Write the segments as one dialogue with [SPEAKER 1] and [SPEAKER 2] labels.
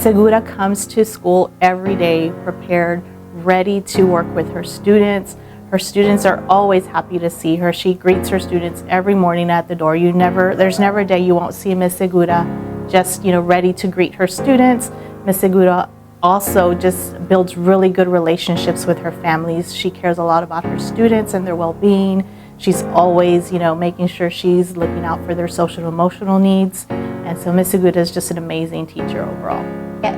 [SPEAKER 1] Miss Segura comes to school every day prepared, ready to work with her students. Her students are always happy to see her. She greets her students every morning at the door. There's never a day you won't see Miss Segura just, ready to greet her students. Miss Segura also just builds really good relationships with her families. She cares a lot about her students and their well-being. She's always, making sure she's looking out for their social and emotional needs. And so Miss Segura is just an amazing teacher overall.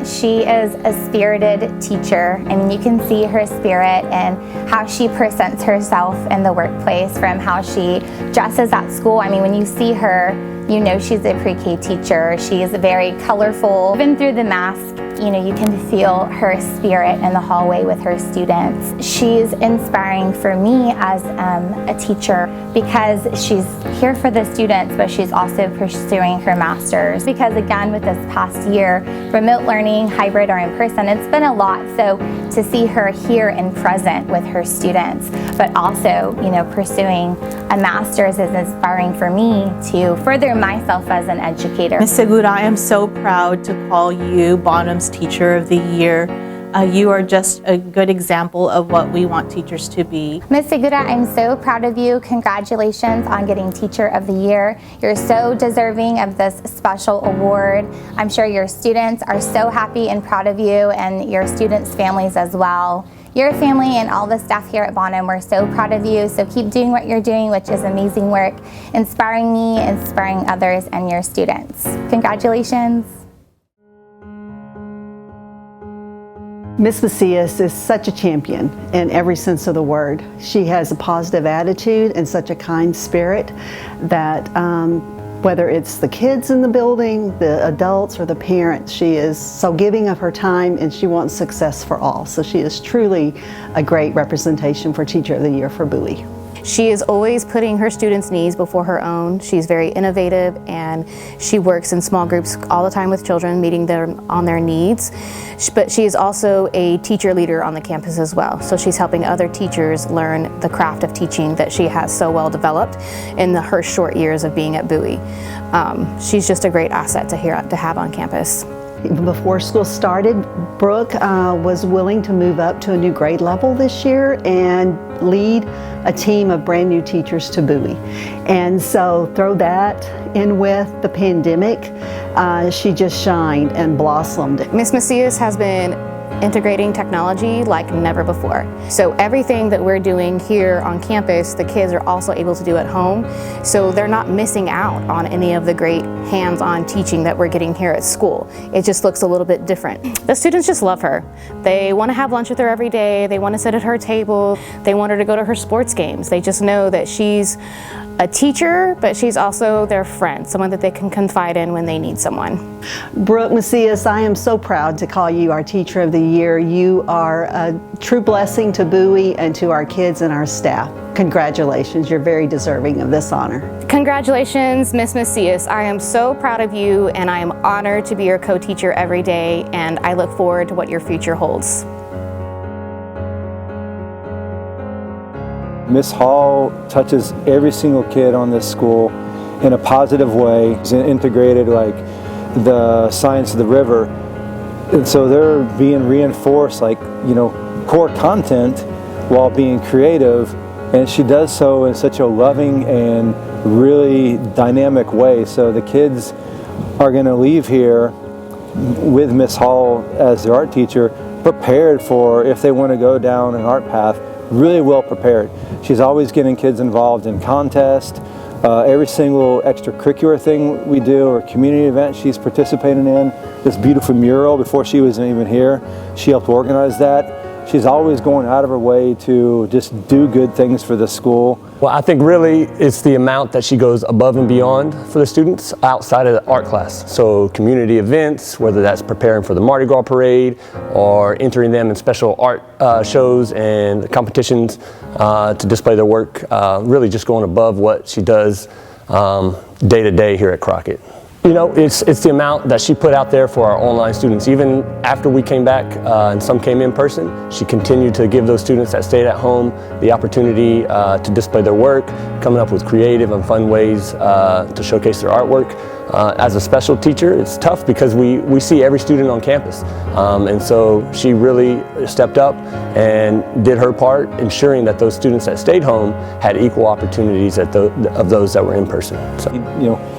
[SPEAKER 2] She is a spirited teacher. I mean, you can see her spirit and how she presents herself in the workplace, from how she dresses at school. I mean, when you see her, you know she's a pre-K teacher. She is very colorful. Even through the mask, you can feel her spirit in the hallway with her students. She's inspiring for me as a teacher because she's here for the students, but she's also pursuing her master's. Because again, with this past year, remote learning, hybrid or in person, it's been a lot. So to see her here and present with her students, but also, pursuing a master's is inspiring for me to further myself as an educator.
[SPEAKER 1] Miss Segura, I am so proud to call you Bonham's Teacher of the Year. You are just a good example of what we want teachers to be.
[SPEAKER 2] Miss Segura, I'm so proud of you. Congratulations on getting Teacher of the Year. You're so deserving of this special award. I'm sure your students are so happy and proud of you, and your students' families as well. Your family and all the staff here at Bonham, we're so proud of you. So keep doing what you're doing, which is amazing work, inspiring me, inspiring others and your students. Congratulations.
[SPEAKER 3] Miss Macias is such a champion in every sense of the word. She has a positive attitude and such a kind spirit that whether it's the kids in the building, the adults, or the parents, she is so giving of her time, and she wants success for all. So she is truly a great representation for Teacher of the Year for Bowie.
[SPEAKER 4] She is always putting her students' needs before her own. She's very innovative, and she works in small groups all the time with children, meeting them on their needs. But she is also a teacher leader on the campus as well. So she's helping other teachers learn the craft of teaching that she has so well developed in her short years of being at Bowie. She's just a great asset to have on campus.
[SPEAKER 3] Before school started, Brooke was willing to move up to a new grade level this year and lead a team of brand new teachers to Bowie. And so throw that in with the pandemic, she just shined and blossomed.
[SPEAKER 4] Miss Macias has been integrating technology like never before. So everything that we're doing here on campus, the kids are also able to do at home. So they're not missing out on any of the great hands-on teaching that we're getting here at school. It just looks a little bit different. The students just love her. They want to have lunch with her every day. They want to sit at her table. They want her to go to her sports games. They just know that she's a teacher, but she's also their friend, someone that they can confide in when they need someone.
[SPEAKER 3] Brooke Macias, I am so proud to call you our Teacher of the Year. You are a true blessing to Bowie and to our kids and our staff. Congratulations, you're very deserving of this honor.
[SPEAKER 4] Congratulations, Miss Macias. I am so proud of you, and I am honored to be your co-teacher every day, and I look forward to what your future holds.
[SPEAKER 5] Miss Hall touches every single kid on this school in a positive way. It's integrated like the science of the river. And so they're being reinforced core content while being creative. And she does so in such a loving and really dynamic way. So the kids are going to leave here with Miss Hall as their art teacher prepared for if they want to go down an art path, really well prepared. She's always getting kids involved in contests. Every single extracurricular thing we do or community event she's participating in. This beautiful mural, before she was even here, she helped organize that. She's always going out of her way to just do good things for the school.
[SPEAKER 6] Well, I think really it's the amount that she goes above and beyond for the students outside of the art class. So community events, whether that's preparing for the Mardi Gras parade or entering them in special art shows and competitions to display their work, really just going above what she does day to day here at Crockett. You know, it's the amount that she put out there for our online students. Even after we came back and some came in person, she continued to give those students that stayed at home the opportunity to display their work, coming up with creative and fun ways to showcase their artwork. As a special teacher, it's tough because we see every student on campus. And so she really stepped up and did her part, ensuring that those students that stayed home had equal opportunities of those that were in person. So,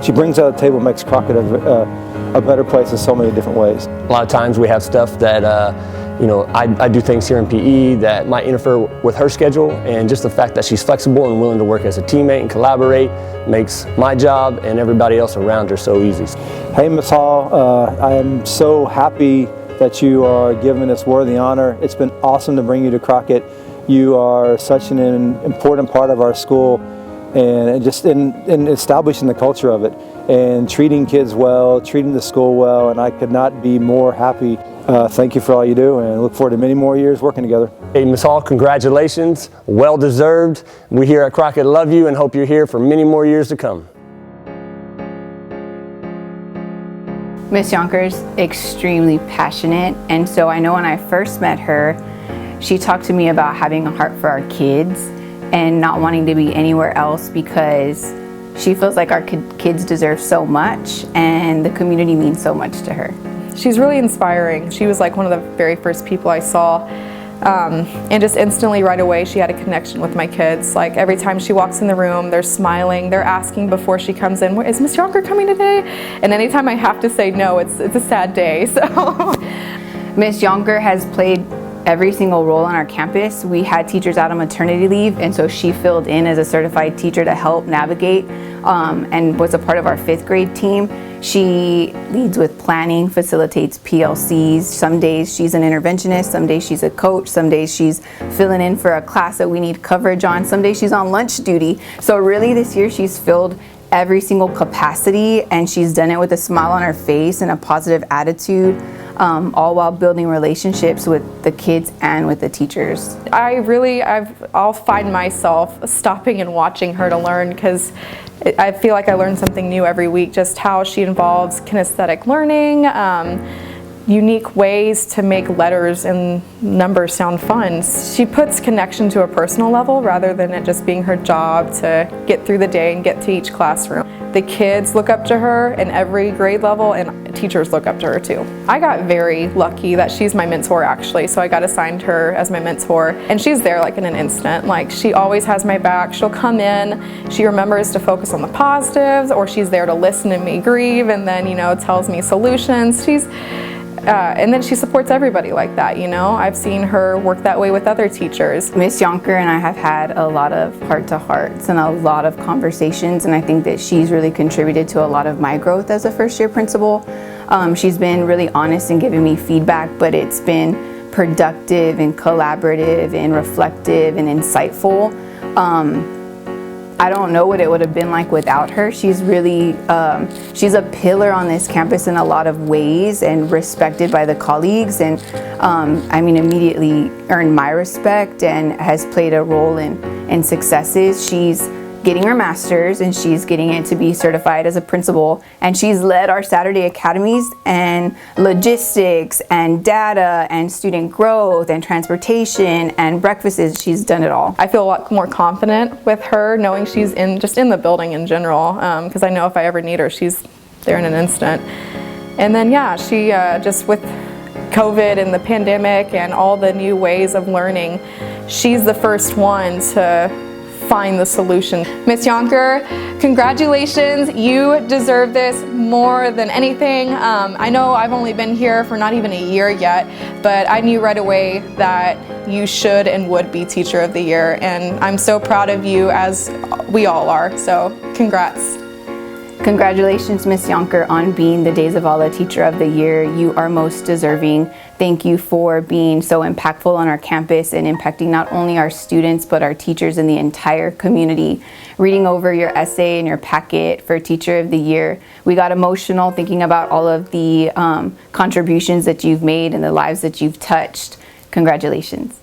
[SPEAKER 5] she brings to the table, makes Crockett a better place in so many different ways.
[SPEAKER 6] A lot of times we have stuff that I do things here in PE that might interfere with her schedule, and just the fact that she's flexible and willing to work as a teammate and collaborate makes my job and everybody else around her so easy.
[SPEAKER 5] Hey, Ms. Hall, I am so happy that you are given this worthy honor. It's been awesome to bring you to Crockett. You are such an important part of our school, and just in establishing the culture of it and treating kids well, treating the school well, and I could not be more happy. Thank you for all you do, and look forward to many more years working together.
[SPEAKER 6] Hey, Ms. Hall, congratulations. Well deserved. We here at Crockett love you and hope you're here for many more years to come.
[SPEAKER 7] Miss Yonker's extremely passionate, and so I know when I first met her, she talked to me about having a heart for our kids and not wanting to be anywhere else because she feels like our kids deserve so much and the community means so much to her.
[SPEAKER 8] She's really inspiring. She was like one of the very first people I saw, and just instantly right away she had a connection with my kids. Like every time she walks in the room, they're smiling, they're asking before she comes in, is Miss Yonker coming today? And anytime I have to say no, it's a sad day. So
[SPEAKER 7] Miss Yonker has played every single role on our campus. We had teachers out on maternity leave, and so she filled in as a certified teacher to help navigate and was a part of our 5th grade team. She leads with planning, facilitates PLCs. Some days she's an interventionist, some days she's a coach, some days she's filling in for a class that we need coverage on, some days she's on lunch duty. So really this year she's filled every single capacity, and she's done it with a smile on her face and a positive attitude, all while building relationships with the kids and with the teachers.
[SPEAKER 8] I'll find myself stopping and watching her to learn, because I feel like I learn something new every week, just how she involves kinesthetic learning, unique ways to make letters and numbers sound fun. She puts connection to a personal level rather than it just being her job to get through the day and get to each classroom. The kids look up to her in every grade level, and teachers look up to her too. I got very lucky that she's my mentor actually, so I got assigned her as my mentor, and she's there like in an instant. Like she always has my back. She'll come in, she remembers to focus on the positives, or she's there to listen to me grieve and then tells me solutions. And then she supports everybody like that, I've seen her work that way with other teachers.
[SPEAKER 7] Miss Yonker and I have had a lot of heart-to-hearts and a lot of conversations, and I think that she's really contributed to a lot of my growth as a first-year principal. She's been really honest in giving me feedback, but it's been productive and collaborative and reflective and insightful. I don't know what it would have been like without her. She's really, she's a pillar on this campus in a lot of ways and respected by the colleagues, and immediately earned my respect and has played a role in successes. She's getting her master's and she's getting it to be certified as a principal, and she's led our Saturday academies and logistics and data and student growth and transportation and breakfasts. She's done it all.
[SPEAKER 8] I feel a lot more confident with her knowing she's in the building in general, because I know if I ever need her, she's there in an instant. And then she just with COVID and the pandemic and all the new ways of learning, she's the first one to find the solution. Miss Yonker, congratulations. You deserve this more than anything. I know I've only been here for not even a year yet, but I knew right away that you should and would be Teacher of the Year, and I'm so proud of you, as we all are, so congrats.
[SPEAKER 7] Congratulations, Miss Yonker, on being the De Zavala Teacher of the Year. You are most deserving. Thank you for being so impactful on our campus and impacting not only our students, but our teachers and the entire community. Reading over your essay and your packet for Teacher of the Year, we got emotional thinking about all of the contributions that you've made and the lives that you've touched. Congratulations.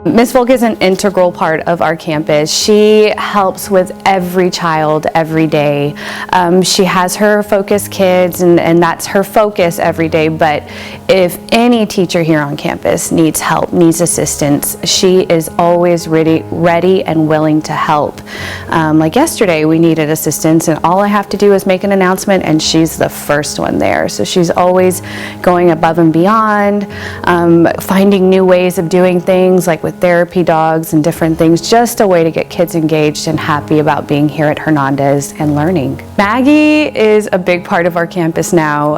[SPEAKER 9] Ms. Volk is an integral part of our campus. She helps with every child every day. She has her focus kids, and that's her focus every day, but if any teacher here on campus needs help, needs assistance, she is always ready and willing to help. Like yesterday, we needed assistance, and all I have to do is make an announcement, and she's the first one there. So she's always going above and beyond, finding new ways of doing things, like with therapy dogs and different things, just a way to get kids engaged and happy about being here at Hernandez and learning. Maggie is a big part of our campus now.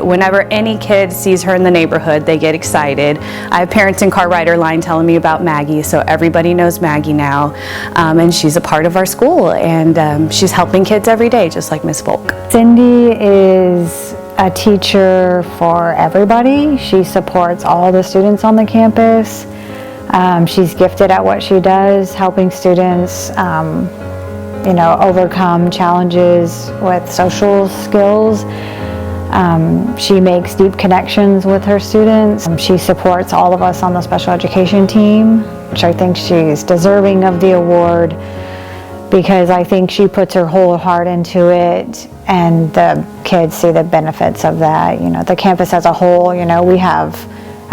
[SPEAKER 9] Whenever any kid sees her in the neighborhood, they get excited. I have parents in car rider line telling me about Maggie, so everybody knows Maggie now. And she's a part of our school, and she's helping kids every day, just like Miss Volk.
[SPEAKER 10] Cindy is a teacher for everybody. She supports all the students on the campus. She's gifted at what she does, helping students, overcome challenges with social skills. She makes deep connections with her students. She supports all of us on the special education team, which I think she's deserving of the award because I think she puts her whole heart into it, and the kids see the benefits of that. The campus as a whole, we have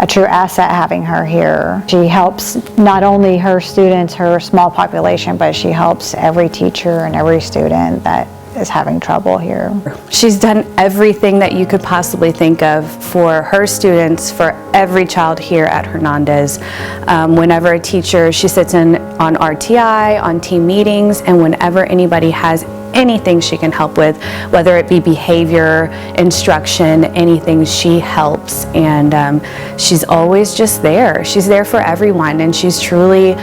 [SPEAKER 10] a true asset having her here. She helps not only her students, her small population, but she helps every teacher and every student that is having trouble here.
[SPEAKER 9] She's done everything that you could possibly think of for her students, for every child here at Hernandez. Whenever a teacher, she sits in on RTI, on team meetings, and whenever anybody has anything she can help with, whether it be behavior, instruction, anything, she helps, and she's always just there. She's there for everyone, and she's truly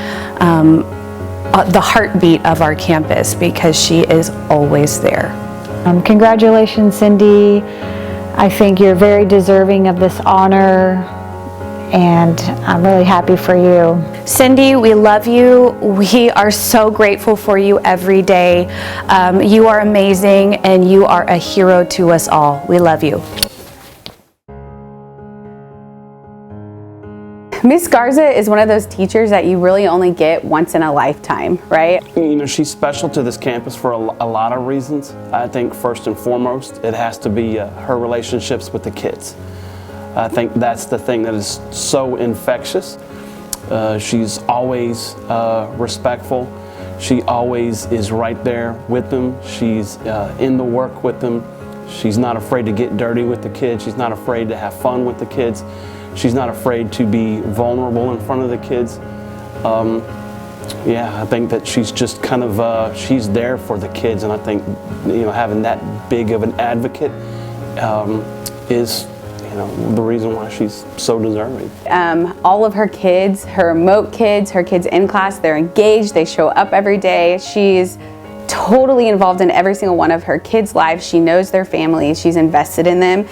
[SPEAKER 9] the heartbeat of our campus because she is always there.
[SPEAKER 10] Congratulations, Cindy. I think you're very deserving of this honor, and I'm really happy for you.
[SPEAKER 9] Cindy, we love you. We are so grateful for you every day. You are amazing, and you are a hero to us all. We love you.
[SPEAKER 11] Miss Garza is one of those teachers that you really only get once in a lifetime, right?
[SPEAKER 12] She's special to this campus for a lot of reasons. I think first and foremost, it has to be her relationships with the kids. I think that's the thing that is so infectious. She's always respectful. She always is right there with them. She's in the work with them. She's not afraid to get dirty with the kids. She's not afraid to have fun with the kids. She's not afraid to be vulnerable in front of the kids. I think that she's just kind of, she's there for the kids, and I think, having that big of an advocate is the reason why she's so deserving.
[SPEAKER 11] All of her kids, her remote kids, her kids in class, they're engaged, they show up every day. She's totally involved in every single one of her kids' lives. She knows their families, she's invested in them.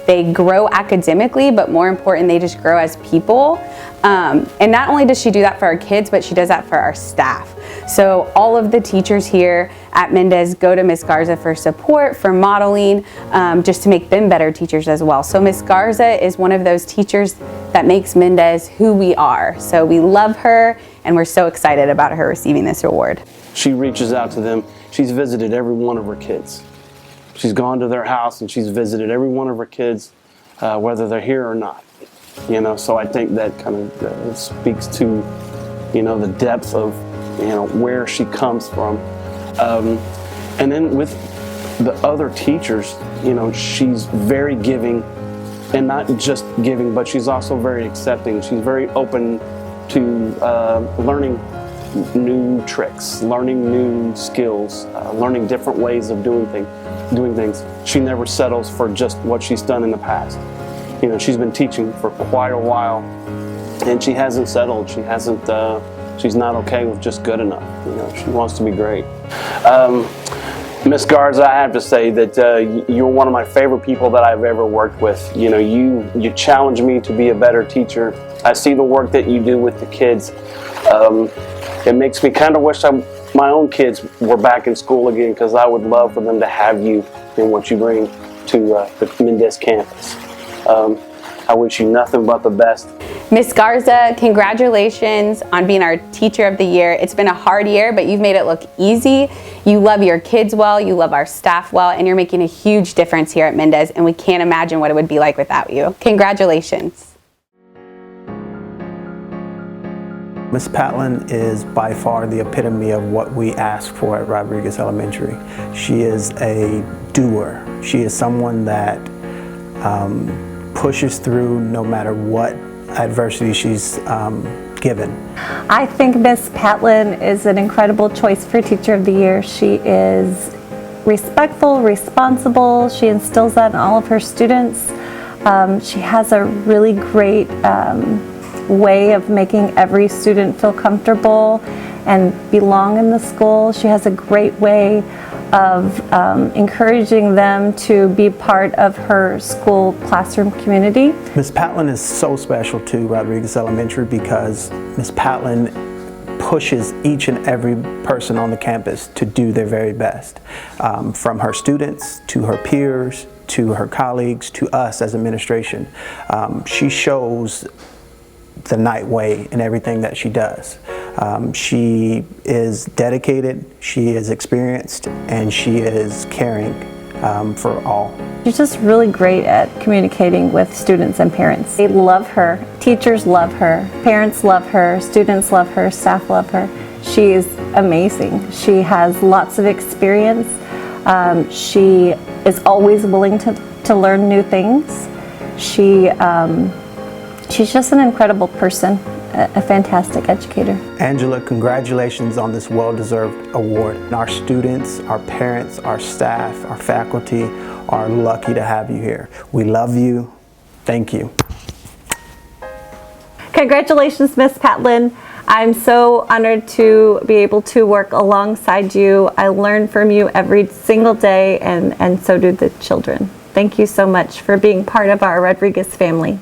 [SPEAKER 11] They grow academically, but more important, they just grow as people. And not only does she do that for our kids, but she does that for our staff. So all of the teachers here at Mendez go to Miss Garza for support, for modeling, just to make them better teachers as well. So Miss Garza is one of those teachers that makes Mendez who we are. So we love her, and we're so excited about her receiving this award.
[SPEAKER 12] She reaches out to them. She's visited every one of her kids. She's gone to their house and she's visited every one of her kids, whether they're here or not. So I think that kind of speaks to, the depth of, where she comes from. And then with the other teachers, she's very giving, and not just giving, but she's also very accepting. She's very open to learning new tricks, learning new skills, learning different ways of doing things. She never settles for just what she's done in the past. She's been teaching for quite a while, and she hasn't settled. She's not okay with just good enough. She wants to be great. Miss Garza, I have to say that you're one of my favorite people that I've ever worked with. You challenge me to be a better teacher. I see the work that you do with the kids. It makes me kind of wish my own kids were back in school again, because I would love for them to have you and what you bring to the Mendez campus. I wish you nothing but the best.
[SPEAKER 11] Miss Garza, congratulations on being our Teacher of the Year. It's been a hard year, but you've made it look easy. You love your kids well, you love our staff well, and you're making a huge difference here at Mendez, and we can't imagine what it would be like without you. Congratulations.
[SPEAKER 13] Ms. Patlan is by far the epitome of what we ask for at Rodriguez Elementary. She is a doer. She is someone that pushes through no matter what adversity she's given.
[SPEAKER 14] I think Ms. Patlan is an incredible choice for Teacher of the Year. She is respectful, responsible. She instills that in all of her students. She has a really great way of making every student feel comfortable and belong in the school. She has a great way of encouraging them to be part of her school classroom community.
[SPEAKER 13] Ms. Patlan is so special to Rodriguez Elementary because Ms. Patlan pushes each and every person on the campus to do their very best, from her students to her peers to her colleagues to us as administration. She shows the night way in everything that she does. She is dedicated, she is experienced, and she is caring for all.
[SPEAKER 14] She's just really great at communicating with students and parents. They love her. Teachers love her. Parents love her. Students love her. Staff love her. She is amazing. She has lots of experience. She is always willing to learn new things. She's just an incredible person, a fantastic educator.
[SPEAKER 13] Angela, congratulations on this well-deserved award. Our students, our parents, our staff, our faculty are lucky to have you here. We love you. Thank you.
[SPEAKER 14] Congratulations, Ms. Patlan. I'm so honored to be able to work alongside you. I learn from you every single day, and so do the children. Thank you so much for being part of our Rodriguez family.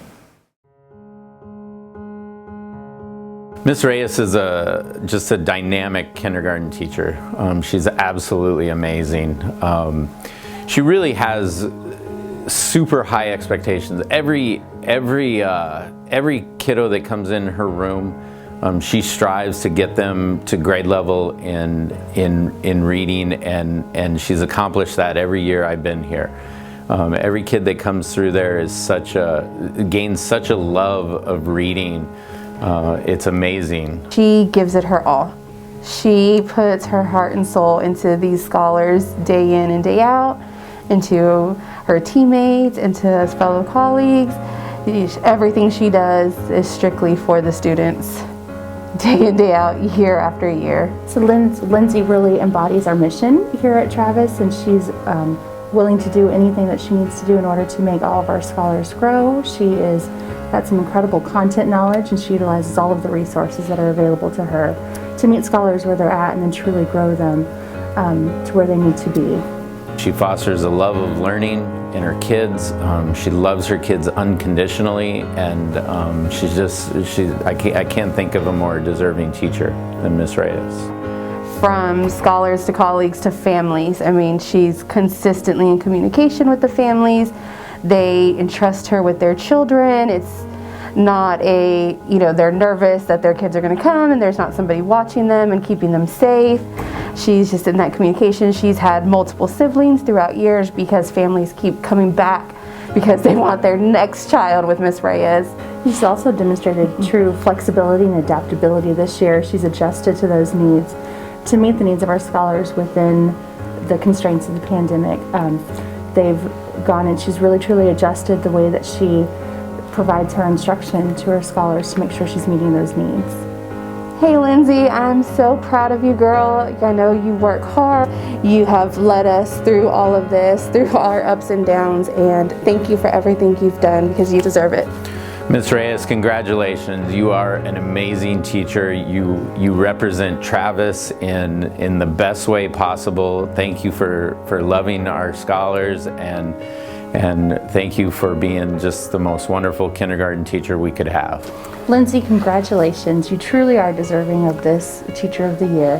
[SPEAKER 15] Ms. Reyes is just a dynamic kindergarten teacher. She's absolutely amazing. She really has super high expectations. Every kiddo that comes in her room, she strives to get them to grade level in reading, and she's accomplished that every year I've been here. Every kid that comes through there is gains such a love of reading. It's amazing.
[SPEAKER 7] She gives it her all. She puts her heart and soul into these scholars day in and day out, into her teammates, into her fellow colleagues. Everything she does is strictly for the students, day in, day out, year after year.
[SPEAKER 4] So Lindsay really embodies our mission here at Travis, and she's willing to do anything that she needs to do in order to make all of our scholars grow. She has got some incredible content knowledge, and she utilizes all of the resources that are available to her to meet scholars where they're at and then truly grow them to where they need to be.
[SPEAKER 15] She fosters a love of learning in her kids. She loves her kids unconditionally, and I can't think of a more deserving teacher than Ms. Reyes.
[SPEAKER 7] From scholars to colleagues to families. I mean, she's consistently in communication with the families. They entrust her with their children. It's not they're nervous that their kids are going to come and there's not somebody watching them and keeping them safe. She's just in that communication. She's had multiple siblings throughout years because families keep coming back because they want their next child with Miss Reyes.
[SPEAKER 4] She's also demonstrated true flexibility and adaptability this year. She's adjusted to those needs to meet the needs of our scholars within the constraints of the pandemic. They've gone and she's really truly adjusted the way that she provides her instruction to her scholars to make sure she's meeting those needs.
[SPEAKER 7] Hey Lindsay, I'm so proud of you, girl. I know you work hard. You have led us through all of this, through our ups and downs, and thank you for everything you've done because you deserve it.
[SPEAKER 15] Ms. Reyes, congratulations. You are an amazing teacher. You represent Travis in the best way possible. Thank you for loving our scholars, and thank you for being just the most wonderful kindergarten teacher we could have.
[SPEAKER 4] Lindsay, congratulations. You truly are deserving of this Teacher of the Year.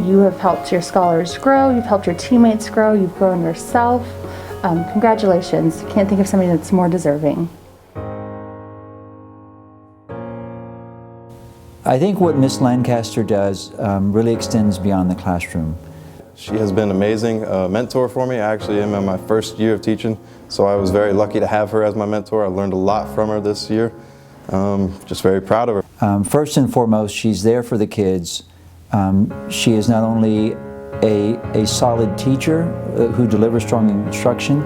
[SPEAKER 4] You have helped your scholars grow, you've helped your teammates grow, you've grown yourself. Congratulations. Can't think of somebody that's more deserving.
[SPEAKER 16] I think what Miss Lancaster does really extends beyond the classroom.
[SPEAKER 17] She has been amazing mentor for me. I actually am in my first year of teaching, so I was very lucky to have her as my mentor. I learned a lot from her this year. Just very proud of her.
[SPEAKER 16] First and foremost, she's there for the kids. She is not only a solid teacher who delivers strong instruction,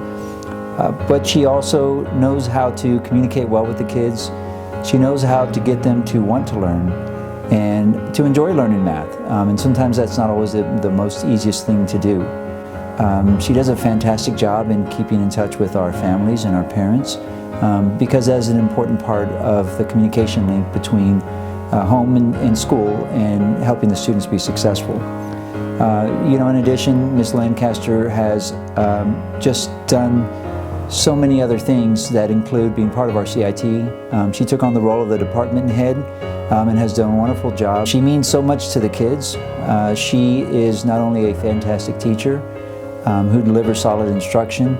[SPEAKER 16] but she also knows how to communicate well with the kids. She knows how to get them to want to learn and to enjoy learning math. And sometimes that's not always the most easiest thing to do. She does a fantastic job in keeping in touch with our families and our parents because that's an important part of the communication link between home and school and helping the students be successful. In addition, Ms. Lancaster has just done so many other things that include being part of our CIT. She took on the role of the department head and has done a wonderful job. She means so much to the kids. She is not only a fantastic teacher who delivers solid instruction,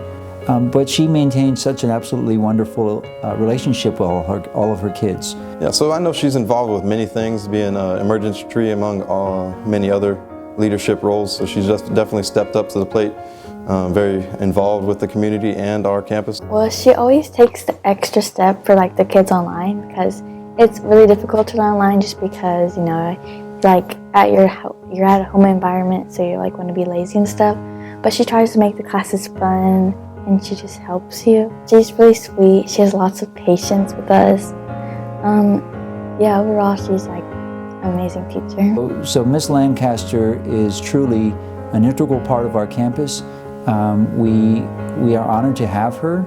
[SPEAKER 16] but she maintains such an absolutely wonderful relationship with all of her kids.
[SPEAKER 17] Yeah, so I know she's involved with many things, being an emergency tree among many other leadership roles, so she's just definitely stepped up to the plate. Very involved with the community and our campus.
[SPEAKER 18] Well, she always takes the extra step for the kids online, because it's really difficult to learn online just because, you're at a home environment, so you want to be lazy and stuff. But she tries to make the classes fun, and she just helps you. She's really sweet. She has lots of patience with us. Overall, she's an amazing teacher.
[SPEAKER 16] So Miss Lancaster is truly an integral part of our campus. We are honored to have her.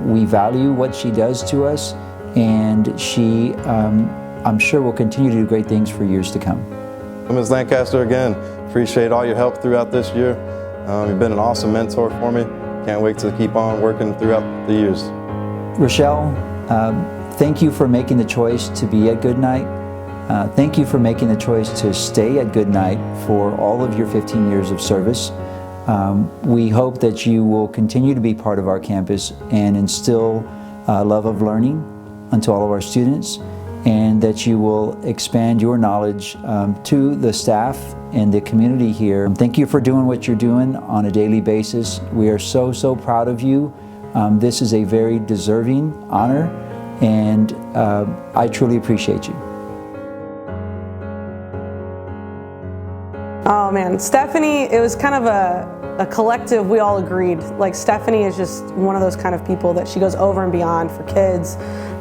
[SPEAKER 16] We value what she does to us, and she, I'm sure, will continue to do great things for years to come.
[SPEAKER 17] Ms. Lancaster, again, appreciate all your help throughout this year. You've been an awesome mentor for me. Can't wait to keep on working throughout the years.
[SPEAKER 16] Rochelle, thank you for making the choice to be at Goodnight. Thank you for making the choice to stay at Goodnight for all of your 15 years of service. We hope that you will continue to be part of our campus and instill love of learning unto all of our students, and that you will expand your knowledge to the staff and the community here. Thank you for doing what you're doing on a daily basis. We are so, so proud of you. This is a very deserving honor, and I truly appreciate you.
[SPEAKER 19] Oh man, Stephanie, it was kind of a collective, we all agreed. Stephanie is just one of those kind of people that she goes over and beyond for kids,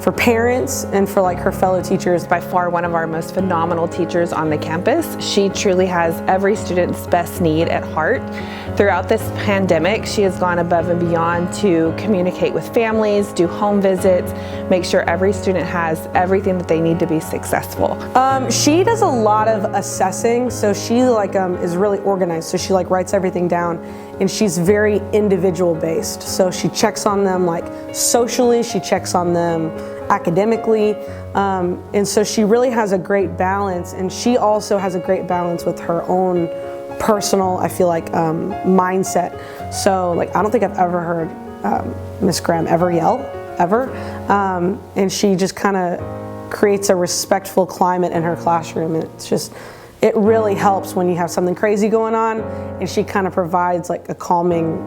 [SPEAKER 19] for parents, and for her fellow teachers.
[SPEAKER 20] By far one of our most phenomenal teachers on the campus. She truly has every student's best need at heart. Throughout this pandemic, she has gone above and beyond to communicate with families, do home visits, make sure every student has everything that they need to be successful.
[SPEAKER 19] She does a lot of assessing, so she is really organized. So she writes everything down, and she's very individual based. So she checks on them socially, she checks on them academically, and so she really has a great balance. And she also has a great balance with her own personal, I feel mindset. So I don't think I've ever heard Miss Graham ever yell, ever. And she just kind of creates a respectful climate in her classroom, and it really helps when you have something crazy going on, and she kind of provides a calming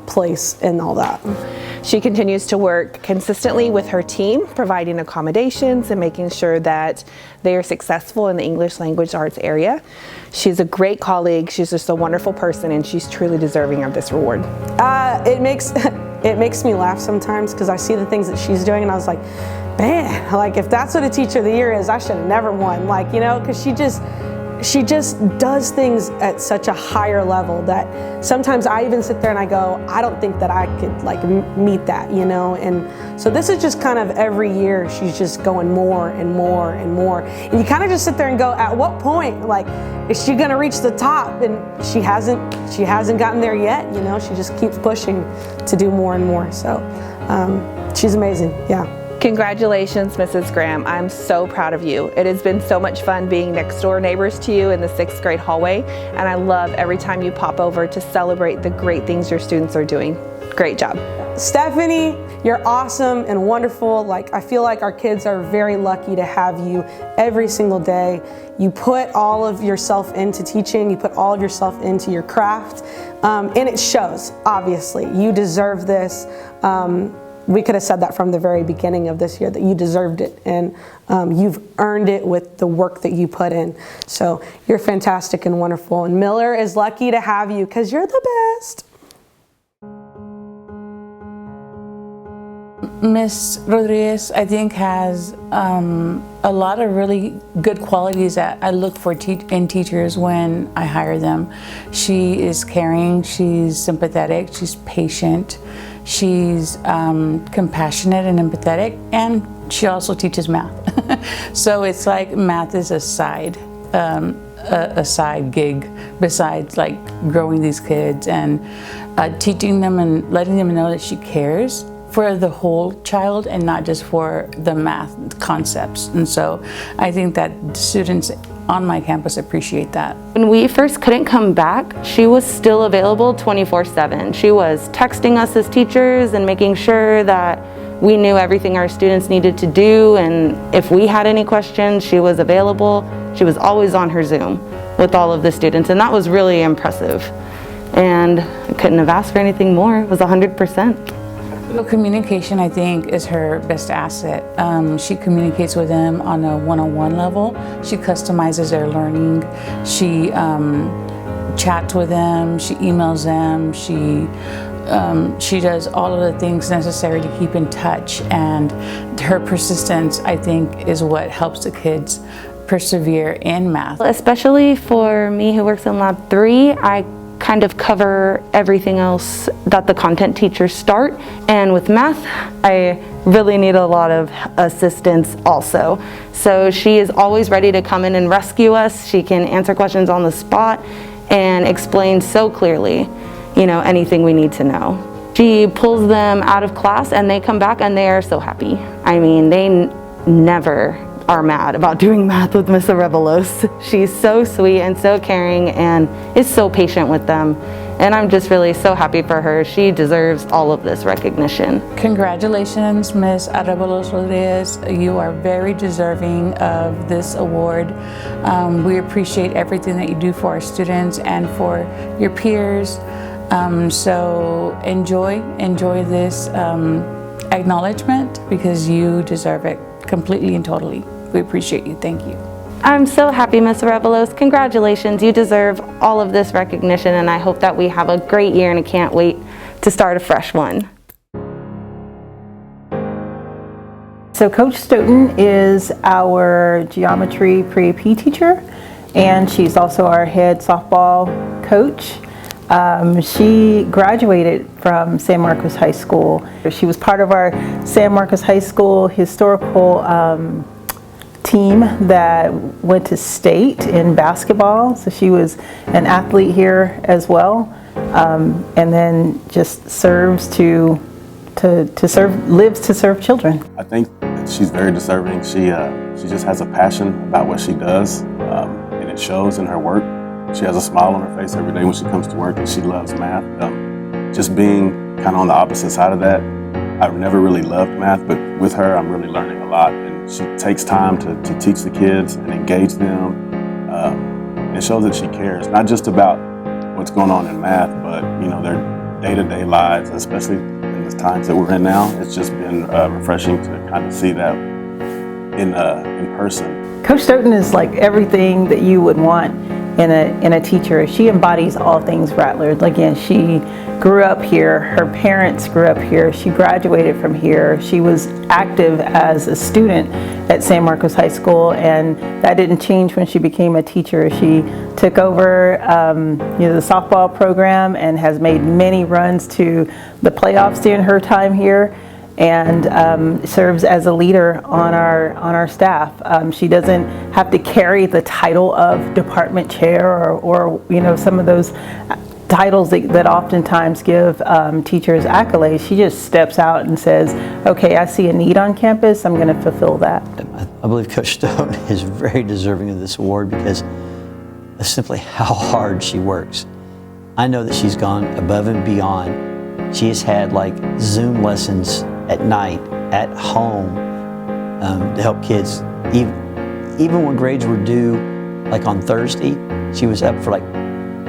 [SPEAKER 19] place in all that.
[SPEAKER 20] She continues to work consistently with her team, providing accommodations and making sure that they are successful in the English language arts area. She's a great colleague, she's just a wonderful person, and she's truly deserving of this reward.
[SPEAKER 19] It makes me laugh sometimes, because I see the things that she's doing, and I was like, man, if that's what a teacher of the year is, I should have never won, because she just does things at such a higher level that sometimes I even sit there and I go, I don't think that I could meet that, and so this is just kind of every year she's just going more and more and more, and you kind of just sit there and go, at what point is she gonna reach the top? And she hasn't gotten there yet, she just keeps pushing to do more and more. So she's amazing. Yeah.
[SPEAKER 20] Congratulations, Mrs. Graham. I'm so proud of you. It has been so much fun being next door neighbors to you in the 6th grade hallway, and I love every time you pop over to celebrate the great things your students are doing. Great job.
[SPEAKER 19] Stephanie, you're awesome and wonderful. Like, I feel like our kids are very lucky to have you every single day. You put all of yourself into teaching, you put all of yourself into your craft, and it shows, obviously. You deserve this. We could have said that from the very beginning of this year, that you deserved it, and you've earned it with the work that you put in. So you're fantastic and wonderful, and Miller is lucky to have you because you're the best.
[SPEAKER 21] Miss Rodriguez, I think, has a lot of really good qualities that I look for in teachers when I hire them. She is caring, she's sympathetic, she's patient, she's compassionate and empathetic, and she also teaches math. So it's like math is a side gig besides like growing these kids and teaching them and letting them know that she cares for the whole child and not just for the math concepts. And so I think that students on my campus appreciate that.
[SPEAKER 9] When we first couldn't come back, she was still available 24/7. She was texting us as teachers and making sure that we knew everything our students needed to do, and if we had any questions, she was available. She was always on her Zoom with all of the students, and that was really impressive. And I couldn't have asked for anything more. It was 100%.
[SPEAKER 21] So communication, I think, is her best asset. She communicates with them on a one-on-one level. She customizes their learning. She chats with them. She emails them. She does all of the things necessary to keep in touch. And her persistence, I think, is what helps the kids persevere in math.
[SPEAKER 9] Especially for me who works in Lab 3, I kind of cover everything else that the content teachers start, and with math I really need a lot of assistance also. So she is always ready to come in and rescue us. She can answer questions on the spot and explain so clearly, you know, anything we need to know. She pulls them out of class and they come back and they are so happy. I mean, they never are mad about doing math with Miss Arebalos. She's so sweet and so caring and is so patient with them. And I'm just really so happy for her. She deserves all of this recognition.
[SPEAKER 21] Congratulations, Miss Arebalos-Rodriguez. You are very deserving of this award. We appreciate everything that you do for our students and for your peers. So enjoy this acknowledgement because you deserve it completely and totally. We appreciate you. Thank you.
[SPEAKER 9] I'm so happy, Ms. Arebalos. Congratulations. You deserve all of this recognition, and I hope that we have a great year, and I can't wait to start a fresh one.
[SPEAKER 22] So Coach Stoughton is our geometry pre-AP teacher, and she's also our head softball coach. She graduated from San Marcos High School. She was part of our San Marcos High School historical team that went to state in basketball. So she was an athlete here as well, and then just lives to serve children.
[SPEAKER 23] I think she's very deserving. She just has a passion about what she does, and it shows in her work. She has a smile on her face every day when she comes to work, and she loves math. Just being kind of on the opposite side of that, I've never really loved math, but with her, I'm really learning a lot. And she takes time to teach the kids and engage them. It shows that she cares, not just about what's going on in math, but you know, their day-to-day lives, especially in the times that we're in now. It's just been refreshing to kind of see that in person.
[SPEAKER 22] Coach Stoughton is like everything that you would want in a teacher. She embodies all things Rattler. Again, she grew up here, her parents grew up here, she graduated from here, she was active as a student at San Marcos High School, and that didn't change when she became a teacher. She took over the softball program and has made many runs to the playoffs during her time here, and serves as a leader on our staff. She doesn't have to carry the title of department chair or you know, some of those titles that oftentimes give teachers accolades. She just steps out and says, okay, I see a need on campus, I'm going to fulfill that.
[SPEAKER 24] I believe Coach Stoughton is very deserving of this award because of simply how hard she works. I know that she's gone above and beyond She has had like Zoom lessons at night, at home, to help kids. Even when grades were due, like on Thursday, she was up for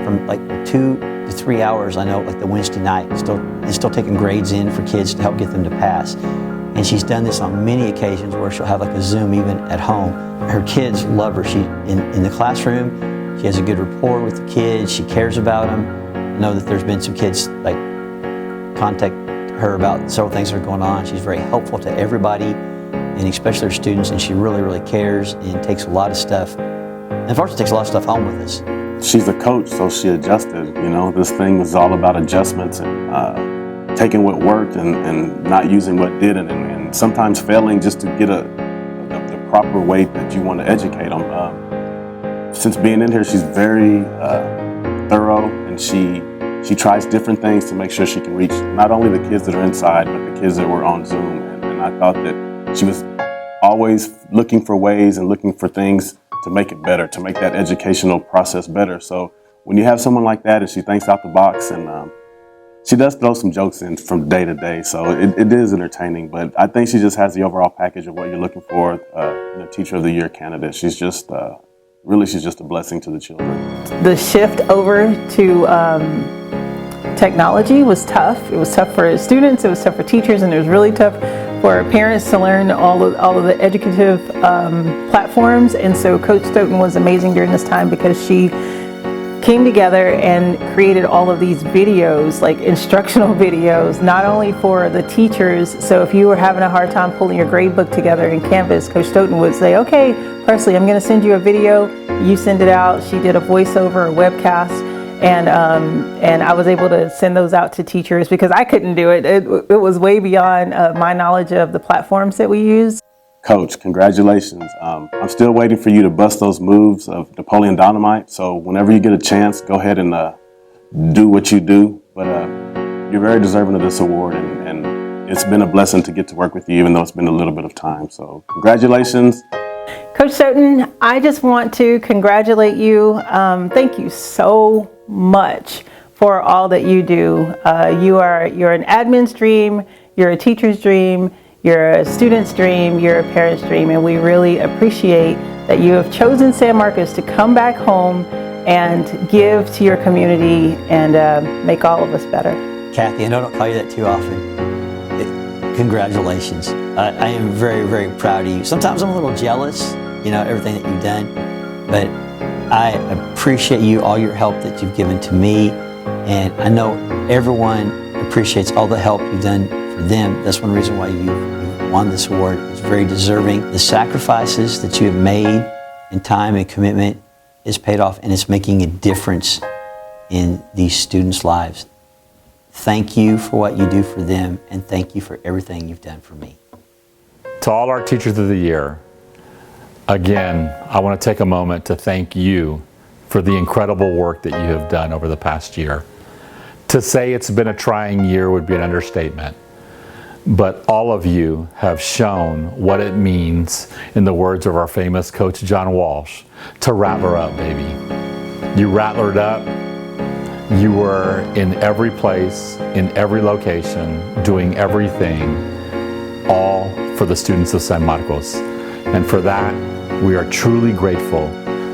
[SPEAKER 24] from 2 to 3 hours, I know, like the Wednesday night, still taking grades in for kids to help get them to pass. And she's done this on many occasions where she'll have like a Zoom even at home. Her kids love her. In the classroom, she has a good rapport with the kids. She cares about them. I know that there's been some kids like contact her about several things that are going on. She's very helpful to everybody, and especially her students, and she really, really cares and takes a lot of stuff. And unfortunately, takes a lot of stuff home with us.
[SPEAKER 23] She's a coach, so she adjusted. You know, this thing was all about adjustments and taking what worked and not using what didn't, and sometimes failing just to get the proper way that you want to educate them. Since being in here, she's very thorough, and she tries different things to make sure she can reach not only the kids that are inside, but the kids that were on Zoom. And I thought that she was always looking for ways and looking for things to make it better, to make that educational process better. So when you have someone like that and she thinks out the box, and she does throw some jokes in from day to day, so it is entertaining, but I think she just has the overall package of what you're looking for in a Teacher of the Year candidate. She's just, she's just a blessing to the children.
[SPEAKER 22] The shift over to technology was tough. It was tough for students, it was tough for teachers, and it was really tough for parents to learn all of the educative platforms. And so Coach Stoughton was amazing during this time because she came together and created all of these videos, like instructional videos, not only for the teachers. So if you were having a hard time pulling your grade book together in Canvas, Coach Stoughton would say, okay, Parsley, I'm gonna send you a video, you send it out. She did a voiceover, a webcast, and I was able to send those out to teachers because I couldn't do it. It was way beyond my knowledge of the platforms that we use.
[SPEAKER 23] Coach, congratulations. I'm still waiting for you to bust those moves of Napoleon Dynamite. So whenever you get a chance, go ahead and do what you do. But you're very deserving of this award, and it's been a blessing to get to work with you, even though it's been a little bit of time. So congratulations.
[SPEAKER 22] Coach Stoughton, I just want to congratulate you. Thank you so much for all that you do. You're an admin's dream, you're a teacher's dream, you're a student's dream, you're a parent's dream, and we really appreciate that you have chosen San Marcos to come back home and give to your community and make all of us better.
[SPEAKER 24] Kathy, I know I don't call you that too often. Congratulations. I am very, very proud of you. Sometimes I'm a little jealous, everything that you've done, but I appreciate you, all your help that you've given to me, and I know everyone appreciates all the help you've done for them. That's one reason why you've won this award. It's very deserving. The sacrifices that you have made in time and commitment is paid off, and it's making a difference in these students' lives. Thank you for what you do for them, and thank you for everything you've done for me.
[SPEAKER 1] To all our Teachers of the Year, again, I want to take a moment to thank you for the incredible work that you have done over the past year. To say it's been a trying year would be an understatement, but all of you have shown what it means, in the words of our famous Coach John Walsh, to rattler up, baby. You rattlered up. You were in every place, in every location, doing everything, all for the students of San Marcos. And for that, we are truly grateful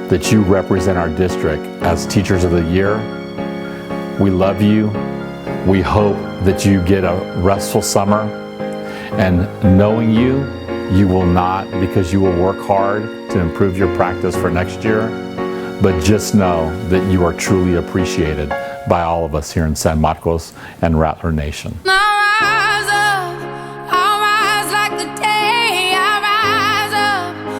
[SPEAKER 1] that you represent our district as Teachers of the Year. We love you. We hope that you get a restful summer. And knowing you, you will not, because you will work hard to improve your practice for next year. But just know that you are truly appreciated by all of us here in San Marcos and Rattler Nation.